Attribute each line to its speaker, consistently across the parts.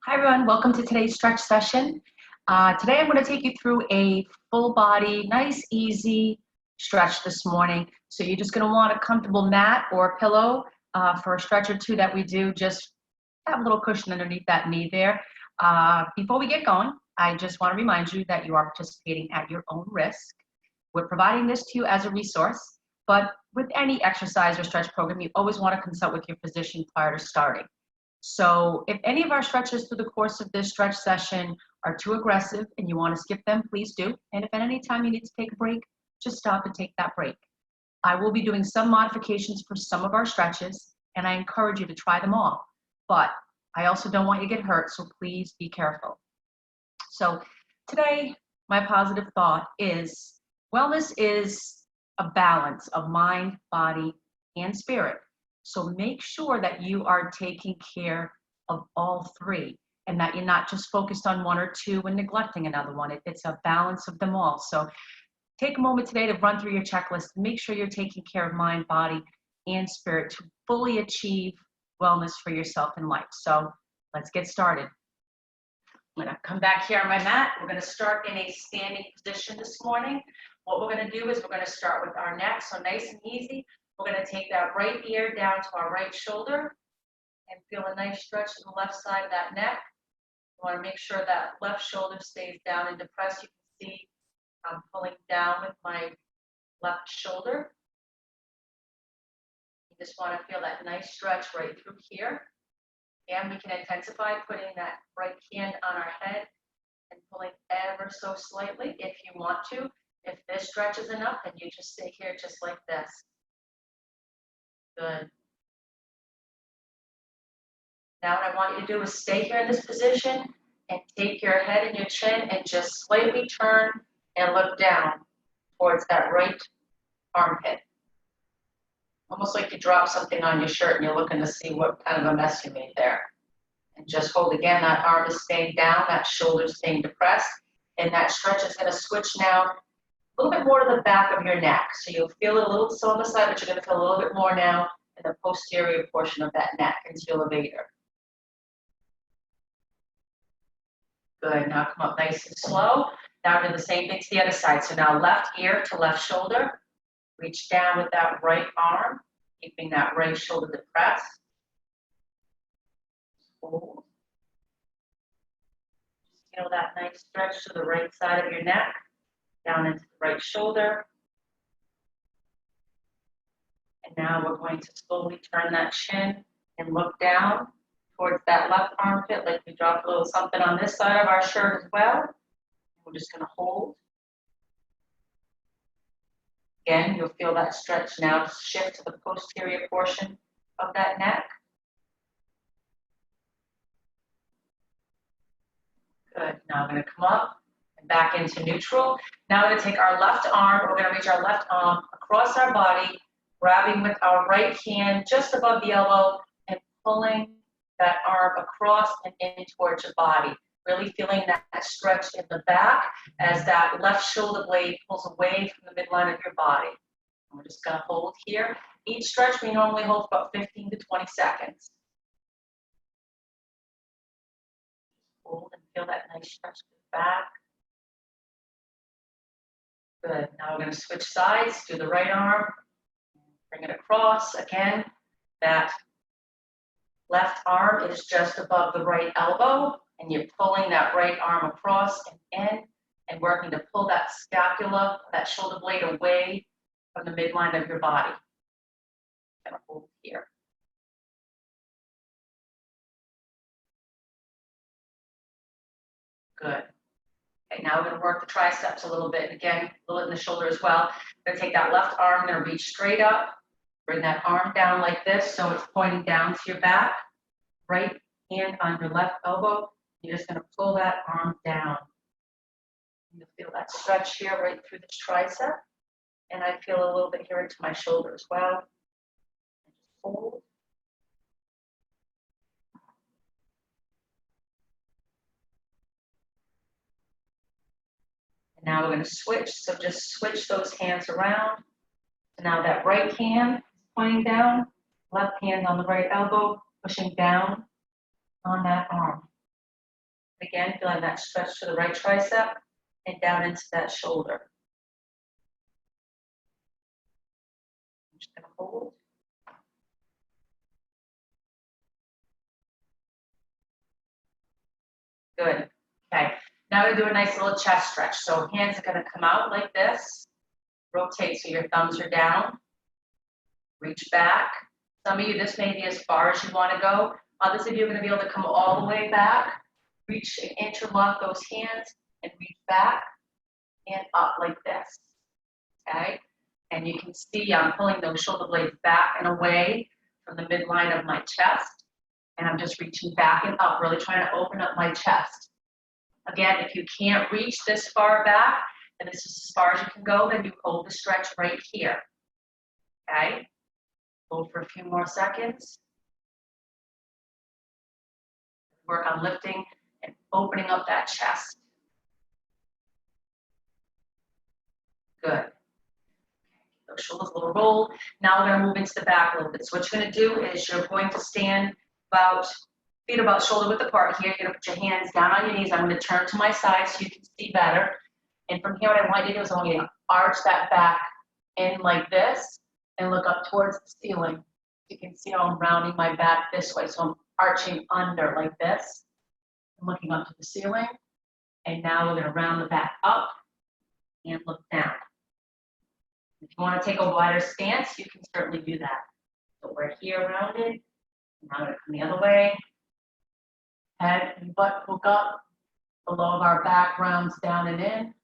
Speaker 1: Hi everyone, welcome to today's stretch session. Today I'm going to take you through a full body, nice, easy stretch this morning. So you're just going to want a comfortable mat or a pillow for a stretch or two that we do. Just have a little cushion underneath that knee there. Before we get going, I just want to remind you that you are participating at your own risk. We're providing this to you as a resource, but with any exercise or stretch program, you always want to consult with your physician prior to starting. So if any of our stretches through the course of this stretch session are too aggressive and you want to skip them, please do. And if at any time you need to take a break, just stop and take that break. I will be doing some modifications for some of our stretches, and I encourage you to try them all. But I also don't want you to get hurt, so please be careful. So today, my positive thought is wellness is a balance of mind, body, and spirit. So make sure that you are taking care of all three and that you're not just focused on one or two and neglecting another one. It's a balance of them all. So take a moment today to run through your checklist and make sure you're taking care of mind, body, and spirit to fully achieve wellness for yourself in life. So let's get started. I'm going to come back here on my mat. We're going to start in a standing position this morning. What we're going to do is we're going to start with our neck, so nice and easy. We're going to take that right ear down to our right shoulder and feel a nice stretch to the left side of that neck. You want to make sure that left shoulder stays down and depressed. You can see I'm pulling down with my left shoulder. You just want to feel that nice stretch right through here. And we can intensify putting that right hand on our head and pulling ever so slightly if you want to. If this stretch is enough, then you just stay here just like this. Good. Now what I want you to do is stay here in this position and take your head and your chin and just slightly turn and look down towards that right armpit. Almost like you drop something on your shirt and you're looking to see what kind of a mess you made there. And just hold again, that arm is staying down, that shoulder is staying depressed, and that stretch is going to switch now a little bit more to the back of your neck. So you'll feel it a little so on the side, but you're going to feel a little bit more now in the posterior portion of that neck into your levator. Good. Now come up nice and slow. Now do the same thing to the other side. So now left ear to left shoulder. Reach down with that right arm, keeping that right shoulder depressed. Hold. Feel that nice stretch to the right side of your neck, down into the right shoulder. And now we're going to slowly turn that chin and look down towards that left armpit, like we dropped a little something on this side of our shirt as well. We're just going to hold. Again, you'll feel that stretch now shift to the posterior portion of that neck. Good. Now I'm going to come up and back into neutral. Now we're going to take our left arm. We're going to reach our left arm across our body, grabbing with our right hand just above the elbow and pulling that arm across and in towards your body. Really feeling that stretch in the back as that left shoulder blade pulls away from the midline of your body. And we're just going to hold here. Each stretch we normally hold for about 15 to 20 seconds. Hold and feel that nice stretch to the back. Good. Now we're going to switch sides. Do the right arm. Bring it across. Again, that left arm is just above the right elbow, and you're pulling that right arm across and in, and working to pull that scapula, that shoulder blade away from the midline of your body. I'm going to hold here. Good. Okay, now we're going to work the triceps a little bit. Again, a little in the shoulder as well. I'm going to take that left arm, I'm going to reach straight up, bring that arm down like this so it's pointing down to your back. Right hand on your left elbow. You're just going to pull that arm down. You'll feel that stretch here right through this tricep. And I feel a little bit here into my shoulder as well. And just hold. And now we're going to switch. So just switch those hands around. So now that right hand is pointing down, left hand on the right elbow, pushing down on that arm. Again, feeling that stretch to the right tricep and down into that shoulder. I'm just gonna hold. Good. Okay. Now we're gonna do a nice little chest stretch. So hands are gonna come out like this. Rotate so your thumbs are down. Reach back. Some of you, this may be as far as you want to go. Others of you are going to be able to come all the way back. Reach and interlock those hands and reach back and up like this. Okay? And you can see I'm pulling those shoulder blades back and away from the midline of my chest. And I'm just reaching back and up, really trying to open up my chest. Again, if you can't reach this far back, and this is as far as you can go, then you hold the stretch right here. Okay? Hold for a few more seconds. Work on lifting and opening up that chest. Good. Those shoulders a little roll. Now we're going to move into the back a little bit. So what you're going to do is you're going to stand feet about shoulder width apart here. You're going to put your hands down on your knees. I'm going to turn to my side so you can see better. And from here, what I want you to do is I want you to arch that back in like this and look up towards the ceiling. You can see how I'm rounding my back this way. So I'm arching under like this. I'm looking up to the ceiling. And now we're going to round the back up and look down. If you want to take a wider stance, you can certainly do that. So we're here rounded. Now I'm going to come the other way. Head and butt hook up. The low of our back rounds down and in.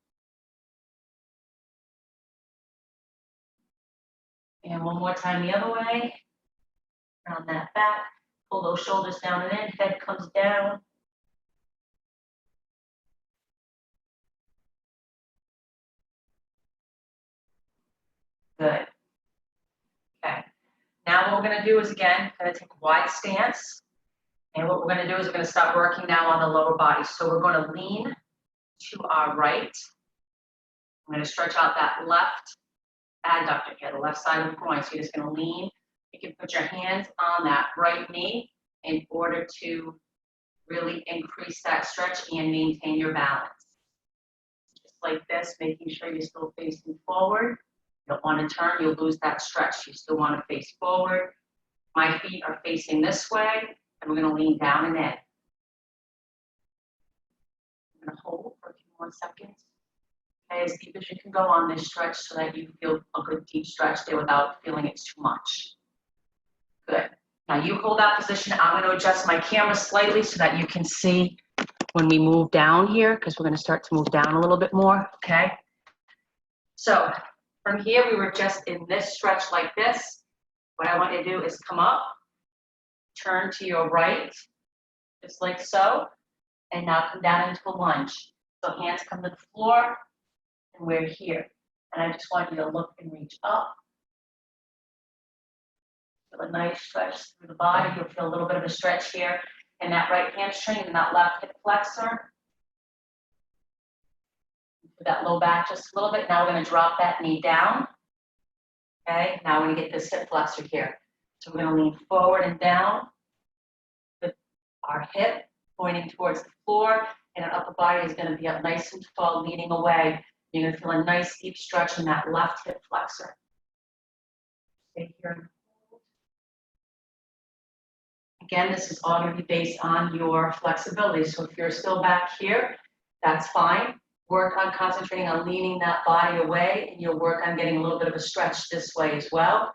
Speaker 1: And one more time the other way. Round that back. Pull those shoulders down and in. Head comes down. Good. Okay. Now what we're going to do is, again, going to take a wide stance. And what we're going to do is we're going to start working now on the lower body. So we're going to lean to our right. I'm going to stretch out that left adductor here, the left side of the groin. So you're just going to lean. You can put your hands on that right knee in order to really increase that stretch and maintain your balance. Just like this, making sure you're still facing forward. You don't want to turn, you'll lose that stretch. You still want to face forward. My feet are facing this way, and we're going to lean down and in. I'm going to hold for a few more seconds. Okay, as deep as you can go on this stretch so that you feel a good deep stretch there without feeling it's too much. Good. Now you hold that position. I'm going to adjust my camera slightly so that you can see when we move down here, because we're going to start to move down a little bit more, okay? So from here, we were just in this stretch like this. What I want you to do is come up, turn to your right, just like so, and now come down into a lunge. So hands come to the floor, and we're here. And I just want you to look and reach up. Feel a nice stretch through the body. You'll feel a little bit of a stretch here in that right hamstring and that left hip flexor. Put that low back just a little bit. Now we're going to drop that knee down. Okay, now we're going to get this hip flexor here. So we're going to lean forward and down with our hip pointing towards the floor, and our upper body is going to be up nice and tall, leaning away. You're going to feel a nice deep stretch in that left hip flexor. Stay here and hold. Again, this is all going to be based on your flexibility. So if you're still back here, that's fine. Work on concentrating on leaning that body away, and you'll work on getting a little bit of a stretch this way as well.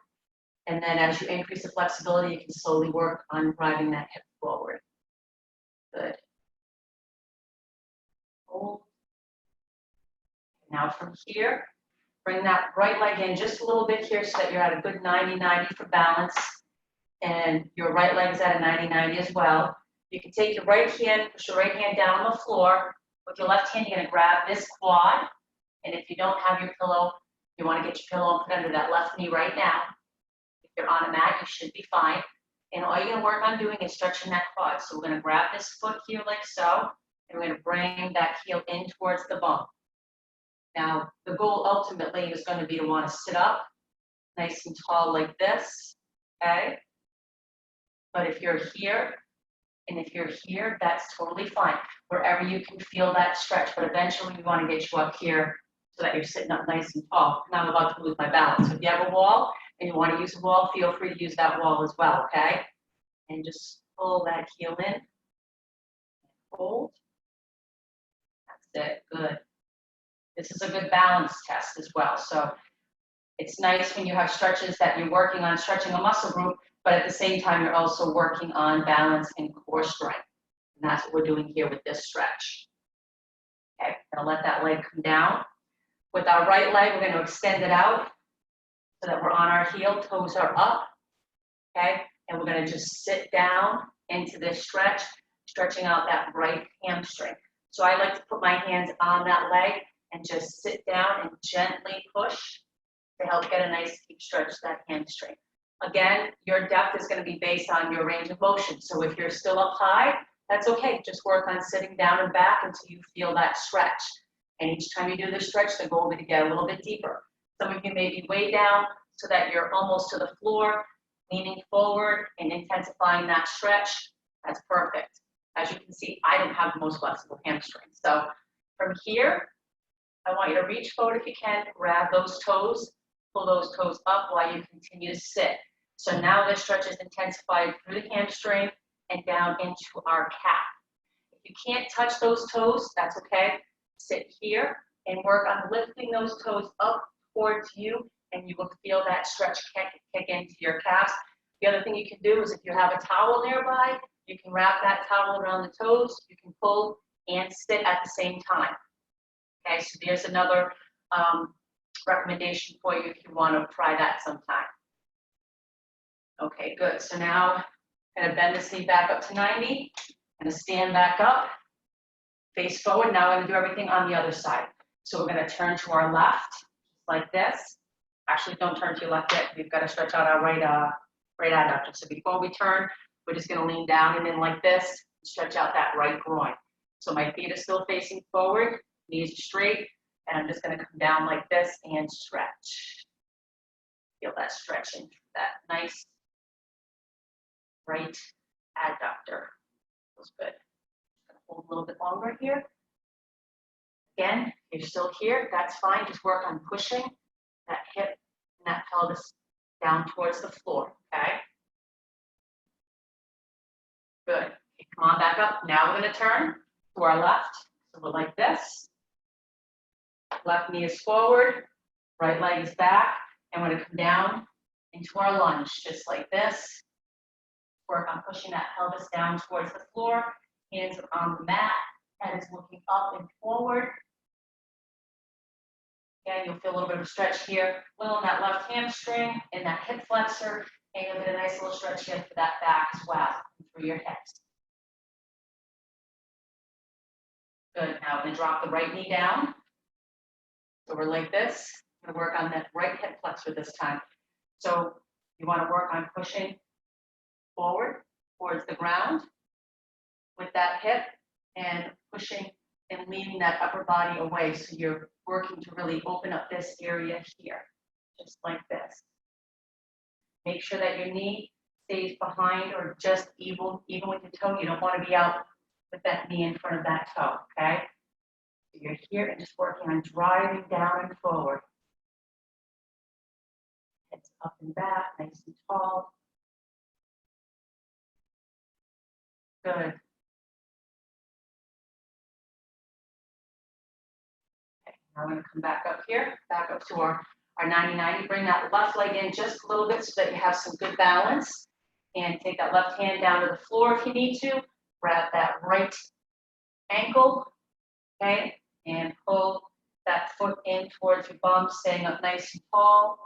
Speaker 1: And then as you increase the flexibility, you can slowly work on driving that hip forward. Good. Hold. Now from here, bring that right leg in just a little bit here so that you're at a good 90-90 for balance. And your right leg is at a 90-90 as well. You can take your right hand, push your right hand down on the floor. With your left hand, you're going to grab this quad. And if you don't have your pillow, you want to get your pillow and put under that left knee right now. If you're on a mat, you should be fine. And all you're going to work on doing is stretching that quad. So we're going to grab this foot here like so, and we're going to bring that heel in towards the bone. Now, the goal ultimately is going to be to want to sit up nice and tall like this, okay? But if you're here And if you're here, that's totally fine. Wherever you can feel that stretch, but eventually we want to get you up here so that you're sitting up nice and tall. Now I'm about to lose my balance. So if you have a wall and you want to use a wall, feel free to use that wall as well, okay? And just pull that heel in. Hold. That's it, good. This is a good balance test as well. So it's nice when you have stretches that you're working on stretching a muscle group, but at the same time, you're also working on balance and core strength. And that's what we're doing here with this stretch. Okay, gonna let that leg come down. With our right leg, we're gonna extend it out so that we're on our heel, toes are up, okay? And we're gonna just sit down into this stretch, stretching out that right hamstring. So I like to put my hands on that leg and just sit down and gently push to help get a nice deep stretch to that hamstring. Again, your depth is going to be based on your range of motion. So if you're still up high, that's okay. Just work on sitting down and back until you feel that stretch. And each time you do this stretch, the goal will be to get a little bit deeper. Some of you may be way down so that you're almost to the floor, leaning forward and intensifying that stretch. That's perfect. As you can see, I don't have the most flexible hamstrings. So from here, I want you to reach forward if you can, grab those toes, pull those toes up while you continue to sit. So now the stretch is intensified through the hamstring and down into our calf. If you can't touch those toes, that's okay. Sit here and work on lifting those toes up towards you, and you will feel that stretch kick into your calves. The other thing you can do is if you have a towel nearby, you can wrap that towel around the toes, you can pull and sit at the same time. Okay, so there's another recommendation for you if you want to try that sometime. Okay, good. So now I'm going to bend this knee back up to 90. I'm going to stand back up, face forward. Now I'm going to do everything on the other side. So we're going to turn to our left, like this. Actually, don't turn to your left yet. We've got to stretch out our right adductor. So before we turn, we're just going to lean down and in like this, stretch out that right groin. So my feet are still facing forward, knees are straight, and I'm just going to come down like this and stretch. Feel that stretching, that nice right adductor. Feels good. Gonna hold a little bit longer here. Again, if you're still here, that's fine. Just work on pushing that hip and that pelvis down towards the floor, okay? Good. Okay, come on back up. Now we're going to turn to our left. So we're like this. Left knee is forward, right leg is back, and we're going to come down into our lunge, just like this. Work on pushing that pelvis down towards the floor. Hands are on the mat. Head is looking up and forward. Again, you'll feel a little bit of a stretch here, a little in that left hamstring and that hip flexor, and you'll get a nice little stretch here for that back as well, through your hips. Good. Now we're going to drop the right knee down. So we're like this. We're going to work on that right hip flexor this time. So you want to work on pushing forward towards the ground with that hip and pushing and leaning that upper body away. So you're working to really open up this area here, just like this. Make sure that your knee stays behind or just even with your toe. You don't want to be out with that knee in front of that toe, okay? So you're here and just working on driving down and forward. Heads up and back, nice and tall. Good. Okay, now we're going to come back up here, back up to our 90-90. Bring that left leg in just a little bit so that you have some good balance. And take that left hand down to the floor if you need to. Grab that right ankle, okay? And pull that foot in towards your bum, staying up nice and tall,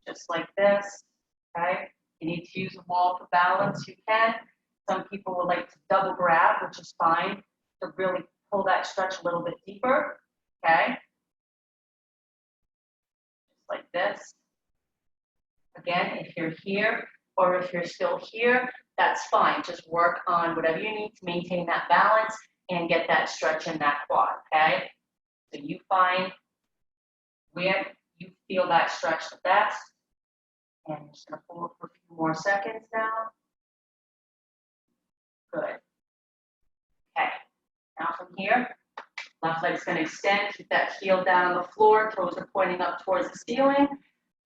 Speaker 1: just like this, okay? You need to use a wall for balance, you can. Some people would like to double grab, which is fine, to really pull that stretch a little bit deeper, okay? Just like this. Again, if you're here or if you're still here, that's fine. Just work on whatever you need to maintain that balance and get that stretch in that quad, okay? So you find where you feel that stretch the best. And I'm just gonna hold for a few more seconds now. Good. here. Left leg's going to extend, keep that heel down on the floor, toes are pointing up towards the ceiling,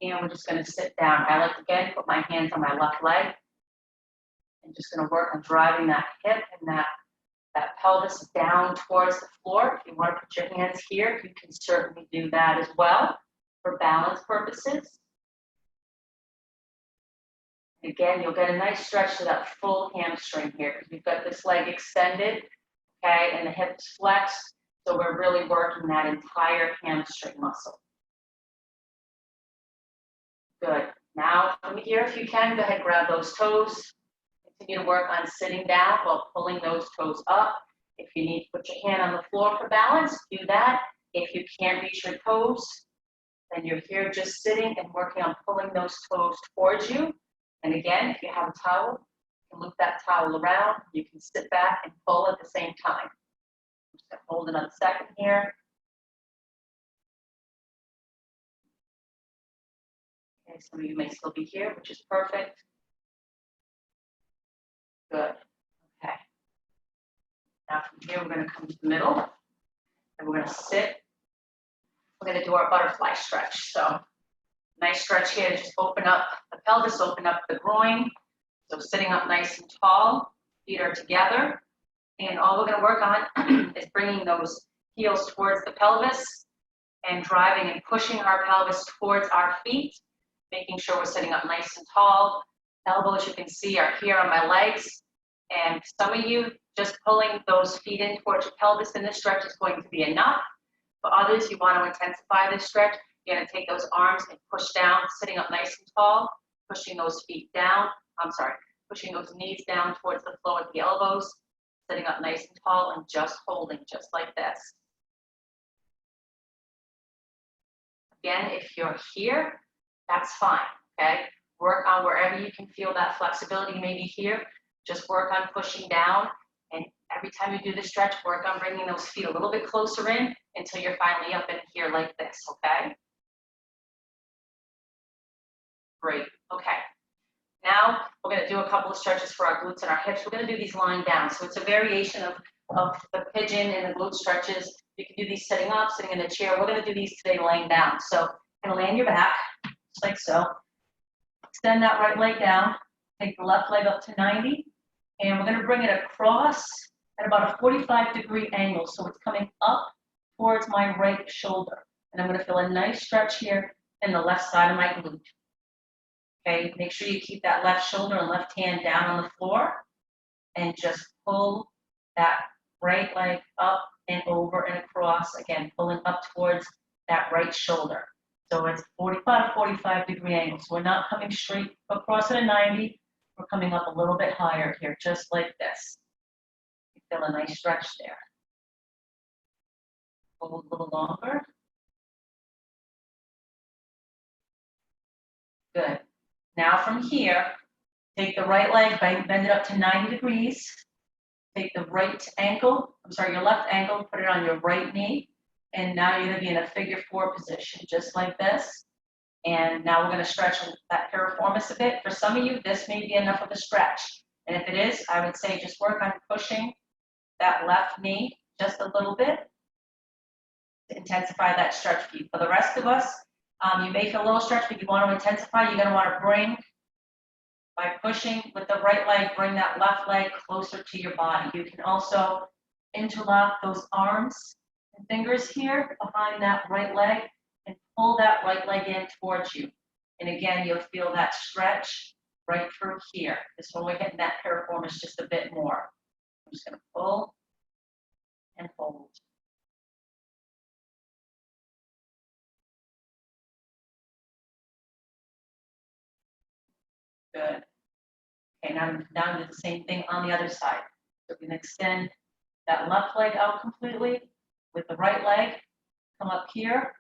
Speaker 1: and we're just going to sit down. I like to, again, put my hands on my left leg, and just going to work on driving that hip and that pelvis down towards the floor. If you want to put your hands here, you can certainly do that as well for balance purposes. Again, you'll get a nice stretch to that full hamstring here because we've got this leg extended, okay, and the hips flexed. So we're really working that entire hamstring muscle. Good. Now from here, if you can, go ahead, grab those toes. Continue to work on sitting down while pulling those toes up. If you need to put your hand on the floor for balance, do that. If you can't reach your toes, then you're here just sitting and working on pulling those toes towards you. And again, if you have a towel, you can loop that towel around. You can sit back and pull at the same time. Just gonna hold another second here. Okay, some of you may still be here, which is perfect. Good. Okay. Now from here, we're going to come to the middle, and we're going to sit. We're going to do our butterfly stretch. So nice stretch here to just open up the pelvis, open up the groin. So sitting up nice and tall, feet are together. And all we're going to work on is bringing those heels towards the pelvis and driving and pushing our pelvis towards our feet, making sure we're sitting up nice and tall. Elbows, you can see, are here on my legs. And some of you, just pulling those feet in towards your pelvis in this stretch is going to be enough. For others, you want to intensify this stretch. You're going to take those arms and push down, sitting up nice and tall, pushing those feet down. Pushing those knees down towards the floor with the elbows, sitting up nice and tall and just holding, just like this. Again, if you're here, that's fine, okay? Work on wherever you can feel that flexibility, maybe here. Just work on pushing down, and every time you do the stretch, work on bringing those feet a little bit closer in until you're finally up in here like this, okay? Great, okay. Now, we're gonna do a couple of stretches for our glutes and our hips. We're gonna do these lying down. So it's a variation of the pigeon and the glute stretches. You can do these sitting up, sitting in a chair. We're gonna do these today laying down. So you're gonna lay on your back, just like so. Extend that right leg down. Take the left leg up to 90. And we're gonna bring it across at about a 45-degree angle. So it's coming up towards my right shoulder. And I'm gonna feel a nice stretch here in the left side of my glute. Okay, make sure you keep that left shoulder and left hand down on the floor and just pull that right leg up and over and across, again, pulling up towards that right shoulder. So it's about a 45-degree angle. So we're not coming straight across at a 90. We're coming up a little bit higher here, just like this. You feel a nice stretch there. Hold a little longer. Good. Now from here, take the right leg, bend it up to 90 degrees. Take the your left ankle, put it on your right knee. And now you're gonna be in a figure 4 position, just like this. And now we're gonna stretch that piriformis a bit. For some of you, this may be enough of a stretch. And if it is, I would say just work on pushing that left knee just a little bit to intensify that stretch for you. For the rest of us, you may feel a little stretch, but you want to intensify. You're going to want to bring, by pushing with the right leg, bring that left leg closer to your body. You can also interlock those arms and fingers here behind that right leg and pull that right leg in towards you. And again, you'll feel that stretch right through here. This is when we're getting that piriformis just a bit more. I'm just going to pull and hold. Good. Okay, now do the same thing on the other side. So we can extend that left leg out completely with the right leg. Come up here,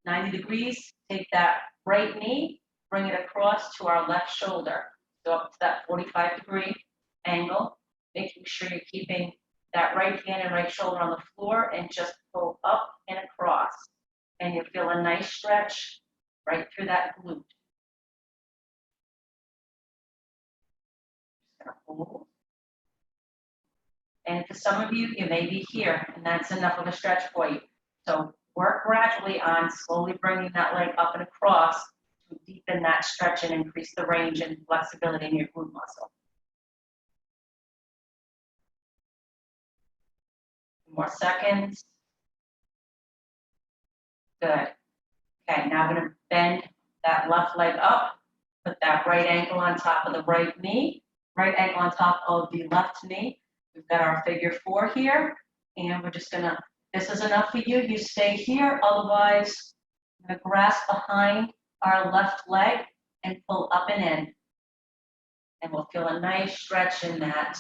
Speaker 1: 90 degrees. Take that right knee, bring it across to our left shoulder. So up to that 45-degree angle, making sure you're keeping that right hand and right shoulder on the floor and just pull up and across. And you'll feel a nice stretch right through that glute. Hold. And for some of you, you may be here, and that's enough of a stretch for you. So work gradually on slowly bringing that leg up and across to deepen that stretch and increase the range and flexibility in your glute muscle. More seconds. Good. Okay, now I'm going to bend that left leg up, put that right ankle on top of the right knee, right ankle on top of the left knee. We've got our figure 4 here, and we're just going to, this is enough for you, you stay here, otherwise I'm going to grasp behind our left leg and pull up and in. And we'll feel a nice stretch in that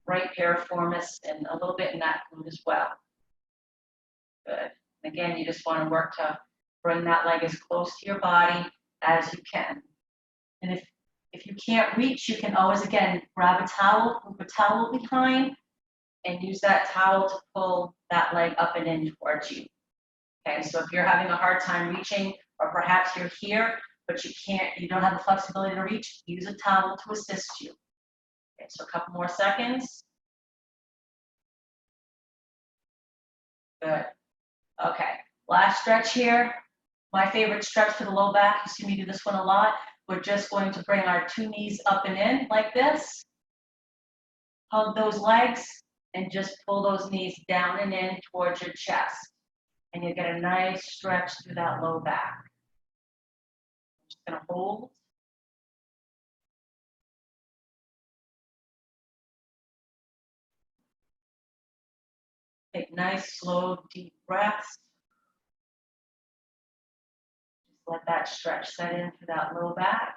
Speaker 1: right piriformis and a little bit in that glute as well. Good. And again, you just want to work to bring that leg as close to your body as you can. And if you can't reach, you can always, again, grab a towel, move a towel behind, and use that towel to pull that leg up and in towards you. Okay, so if you're having a hard time reaching, or perhaps you're here, but you don't have the flexibility to reach, use a towel to assist you. Okay, so a couple more seconds. Good. Okay, last stretch here. My favorite stretch for the low back, you see me do this one a lot. We're just going to bring our 2 knees up and in like this. Hug those legs and just pull those knees down and in towards your chest. And you get a nice stretch through that low back. I'm just going to hold. Take nice, slow, deep breaths. Just let that stretch set in through that low back.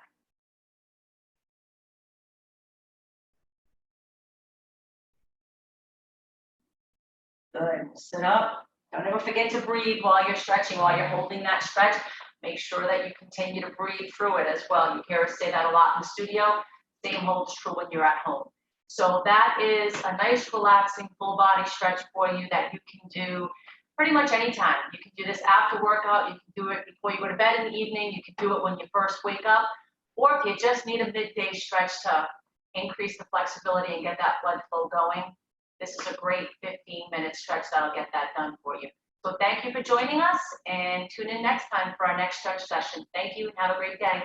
Speaker 1: Good. Sit up. Don't ever forget to breathe while you're stretching, while you're holding that stretch. Make sure that you continue to breathe through it as well. You hear us say that a lot in the studio. Same holds true when you're at home. So that is a nice, relaxing, full body stretch for you that you can do pretty much anytime. You can do this after workout. You can do it before you go to bed in the evening. You can do it when you first wake up. Or if you just need a midday stretch to increase the flexibility and get that blood flow going, this is a great 15-minute stretch that'll get that done for you. So thank you for joining us, and tune in next time for our next stretch session. Thank you and have a great day.